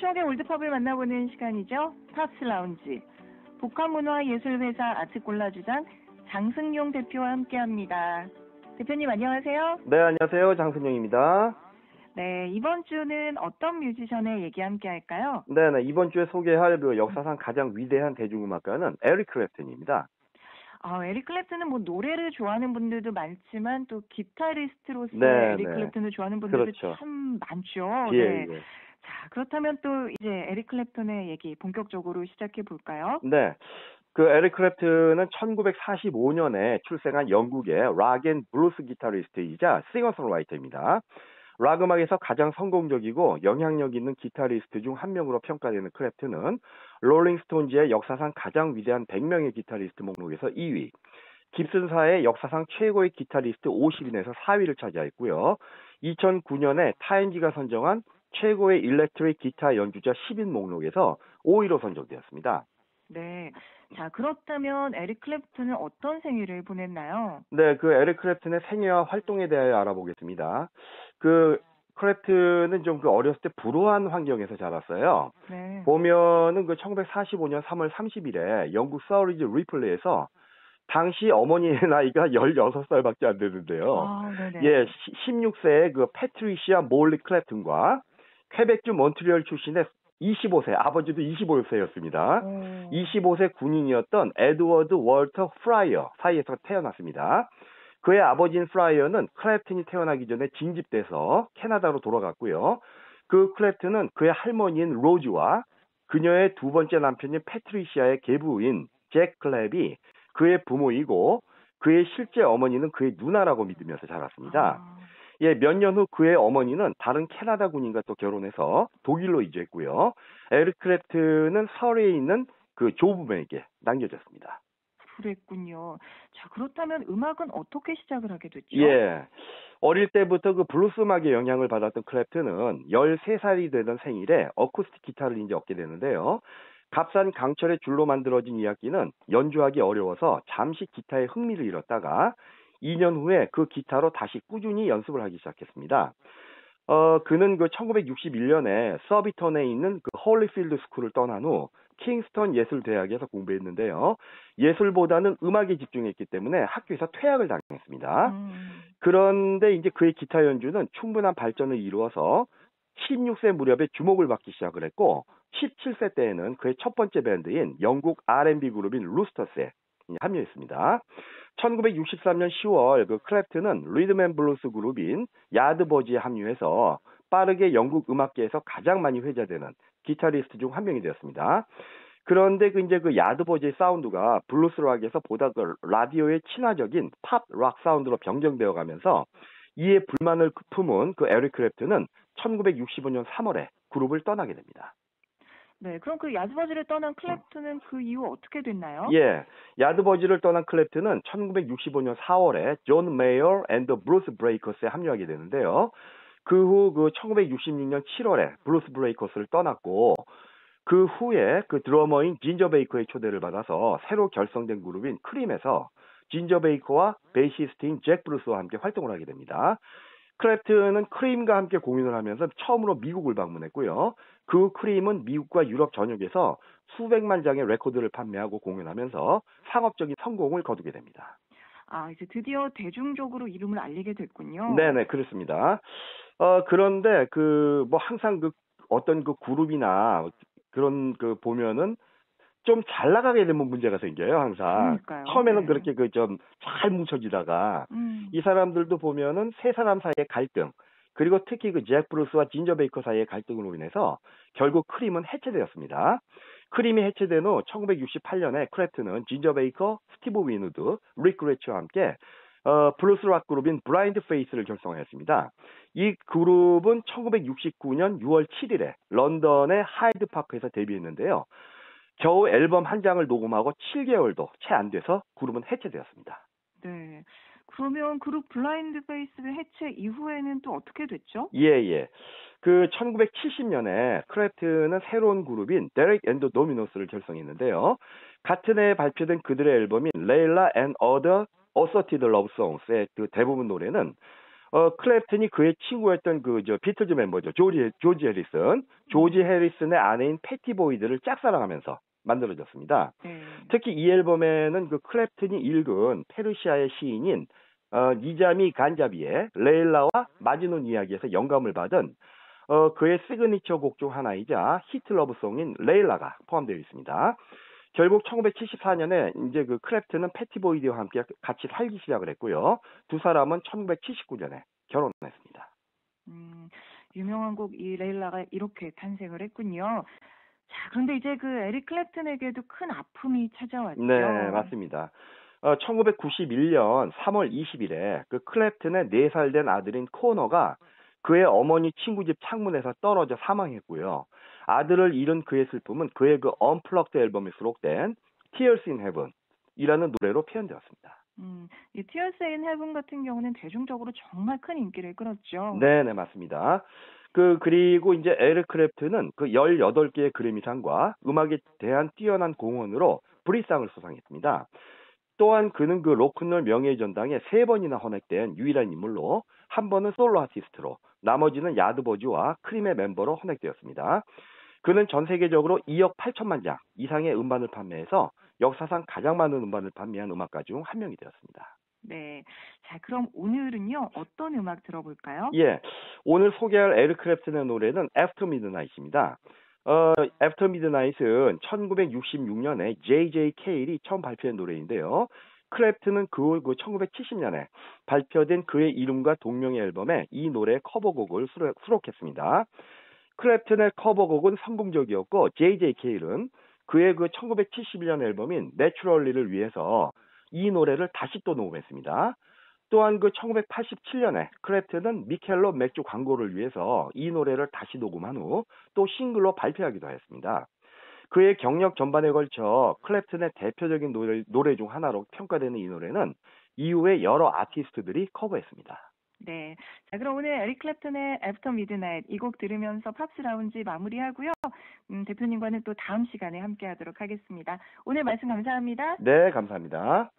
추억의 올드팝을 만나보는 시간이죠. 팝스 라운지. 복합문화예술회사 아트콜라주장 장승용 대표와 함께합니다. 대표님 안녕하세요. 네, 안녕하세요. 장승용입니다. 네, 이번 주는 어떤 뮤지션의 얘기 함께 할까요? 네, 이번 주에 소개할 그 역사상 가장 위대한 대중음악가는 에릭 클랩튼입니다. 에릭 클랩튼은 뭐 노래를 좋아하는 분들도 많지만 또 기타리스트로서 네, 에릭 네. 클랩튼을 좋아하는 분들도 그렇죠. 참 많죠. 예, 네. 예. 자, 그렇다면 또 이제 에릭 클랩튼의 얘기 본격적으로 시작해 볼까요? 네. 그 에릭 클랩튼은 1945년에 출생한 영국의 락 앤 블루스 기타리스트이자 싱어송라이터입니다. 락 음악에서 가장 성공적이고 영향력 있는 기타리스트 중 한 명으로 평가되는 클랩튼은 롤링스톤즈의 역사상 가장 위대한 100명의 기타리스트 목록에서 2위, 깁슨사의 역사상 최고의 기타리스트 50인에서 4위를 차지했고요. 2009년에 타임지가 선정한 최고의 일렉트릭 기타 연주자 10인 목록에서 5위로 선정되었습니다. 네. 자, 그렇다면 에릭 클랩튼은 어떤 생애를 보냈나요? 네, 그 에릭 클랩튼의 생애와 활동에 대하여 알아보겠습니다. 그 클랩튼은 좀 그 어렸을 때 불우한 환경에서 자랐어요. 네. 보면은 그 1945년 3월 30일에 영국 서리지 리플레이에서 당시 어머니의 나이가 16살밖에 안 되는데요. 네네. 예, 16세의 그 패트리시아 몰리 클랩튼과 퀘벡주 몬트리올 출신의 25세, 아버지도 25세였습니다. 25세 군인이었던 에드워드 월터 프라이어 사이에서 태어났습니다. 그의 아버지인 프라이어는 클랩튼이 태어나기 전에 징집돼서 캐나다로 돌아갔고요. 그 클랩튼은 그의 할머니인 로즈와 그녀의 두 번째 남편인 패트리시아의 계부인 잭 클랩이 그의 부모이고 그의 실제 어머니는 그의 누나라고 믿으면서 자랐습니다. 예, 몇 년 후 그의 어머니는 다른 캐나다 군인과 또 결혼해서 독일로 이주했고요. 에릭 클랩튼은 서울에 있는 그 조부모에게 남겨졌습니다. 그랬군요. 자, 그렇다면 음악은 어떻게 시작을 하게 됐죠? 예. 어릴 때부터 그 블루스 음악의 영향을 받았던 클랩튼은 13살이 되던 생일에 어쿠스틱 기타를 이제 얻게 되는데요. 값싼 강철의 줄로 만들어진 이 악기는 연주하기 어려워서 잠시 기타에 흥미를 잃었다가 2년 후에 그 기타로 다시 꾸준히 연습을 하기 시작했습니다. 그는 그 1961년에 서비턴에 있는 그 홀리필드 스쿨을 떠난 후 킹스턴 예술대학에서 공부했는데요. 예술보다는 음악에 집중했기 때문에 학교에서 퇴학을 당했습니다. 그런데 이제 그의 기타 연주는 충분한 발전을 이루어서 16세 무렵에 주목을 받기 시작을 했고 17세 때에는 그의 첫 번째 밴드인 영국 R&B 그룹인 루스터스에 합류했습니다. 1963년 10월 그 클랩튼은 리듬앤블루스 그룹인 야드버지에 합류해서 빠르게 영국 음악계에서 가장 많이 회자되는 기타리스트 중 한 명이 되었습니다. 그런데 그 야드버지의 사운드가 블루스 락에서 보다 그 라디오의 친화적인 팝 락 사운드로 변경되어 가면서 이에 불만을 품은 그 에릭 클랩튼은 1965년 3월에 그룹을 떠나게 됩니다. 네, 그럼 그 야드버지를 떠난 클랩튼은 그 이후 어떻게 됐나요? 예, 야드버지를 떠난 클랩튼은 1965년 4월에 존 메이어 앤드 브루스 브레이커스에 합류하게 되는데요. 그 후 그 1966년 7월에 브루스 브레이커스를 떠났고 그 후에 그 드러머인 진저 베이커의 초대를 받아서 새로 결성된 그룹인 크림에서 진저 베이커와 베이시스트인 잭 브루스와 함께 활동을 하게 됩니다. 클랩튼은 크림과 함께 공연을 하면서 처음으로 미국을 방문했고요. 그 크림은 미국과 유럽 전역에서 수백만 장의 레코드를 판매하고 공연하면서 상업적인 성공을 거두게 됩니다. 이제 드디어 대중적으로 이름을 알리게 됐군요. 네네, 그렇습니다. 그런데 항상 어떤 그 그룹이나 그런 보면은 좀 잘 나가게 되면 문제가 생겨요, 항상. 그러니까요. 처음에는 네. 그렇게 좀 잘 뭉쳐지다가 이 사람들도 보면은 세 사람 사이의 갈등, 그리고 특히 그 잭 브루스와 진저 베이커 사이의 갈등으로 인해서 결국 크림은 해체되었습니다. 크림이 해체된 후 1968년에 클랩튼은 진저 베이커, 스티브 위누드, 릭 그레치와 함께 블루스 락 그룹인 블라인드 페이스를 결성하였습니다. 이 그룹은 1969년 6월 7일에 런던의 하이드 파크에서 데뷔했는데요. 겨우 앨범 한 장을 녹음하고 7개월도 채 안 돼서 그룹은 해체되었습니다. 네. 그러면 그룹 블라인드 페이스 해체 이후에는 또 어떻게 됐죠? 예. 그 1970년에 클랩튼은 새로운 그룹인 데렉 앤드 도미노스를 결성했는데요. 같은 해에 발표된 그들의 앨범인 레일라 앤 어더 어서티드 러브 송스의 그 대부분 노래는 클랩튼이 그의 친구였던 비틀즈 멤버죠. 조지 해리슨. 조지 해리슨의 아내인 패티 보이드를 짝사랑하면서 만들어졌습니다. 네. 특히 이 앨범에는 그 클랩튼이 읽은 페르시아의 시인인 니자미 간자비의 레일라와 마지논 이야기에서 영감을 받은 그의 시그니처 곡 중 하나이자 히트 러브송인 레일라가 포함되어 있습니다. 결국 1974년에 이제 그 클랩튼은 패티 보이드와 함께 같이 살기 시작을 했고요. 두 사람은 1979년에 결혼했습니다. 유명한 곡 이 레일라가 이렇게 탄생을 했군요. 자, 그런데 이제 그 에릭 클랩튼에게도 큰 아픔이 찾아왔죠. 네, 맞습니다. 1991년 3월 20일에 그 클랩튼의 4살 된 아들인 코너가 그의 어머니 친구 집 창문에서 떨어져 사망했고요. 아들을 잃은 그의 슬픔은 그의 그 언플럭드 앨범에 수록된 Tears in Heaven이라는 노래로 표현되었습니다. 이 Tears in Heaven 같은 경우는 대중적으로 정말 큰 인기를 끌었죠. 네, 맞습니다. 그리고 이제 에릭 클랩튼은 그 18개의 그래미상과 음악에 대한 뛰어난 공헌으로 브리상을 수상했습니다. 또한 그는 그 로큰롤 명예의 전당에 3번이나 헌액된 유일한 인물로 한 번은 솔로 아티스트로 나머지는 야드버즈와 크림의 멤버로 헌액되었습니다. 그는 전 세계적으로 2억 8천만 장 이상의 음반을 판매해서 역사상 가장 많은 음반을 판매한 음악가 중 한 명이 되었습니다. 네. 자, 그럼 오늘은요, 어떤 음악 들어볼까요? 예, 오늘 소개할 에릭 클랩튼의 노래는 After Midnight입니다. After Midnight은 1966년에 J.J. 케일이 처음 발표한 노래인데요. 클랩튼은 그 1970년에 발표된 그의 이름과 동명의 앨범에 이 노래의 커버곡을 수록했습니다. 클랩튼의 커버곡은 성공적이었고 J.J. 케일은 그의 그 1971년 앨범인 내추럴리를 위해서 이 노래를 다시 또 녹음했습니다. 또한 그 1987년에 클랩튼은 미켈로 맥주 광고를 위해서 이 노래를 다시 녹음한 후 또 싱글로 발표하기도 했습니다. 그의 경력 전반에 걸쳐 클랩튼의 대표적인 노래 중 하나로 평가되는 이 노래는 이후에 여러 아티스트들이 커버했습니다. 네. 자, 그럼 오늘 에릭 클랩튼의 After Midnight 이 곡 들으면서 팝스 라운지 마무리하고요. 대표님과는 또 다음 시간에 함께 하도록 하겠습니다. 오늘 말씀 감사합니다. 네, 감사합니다.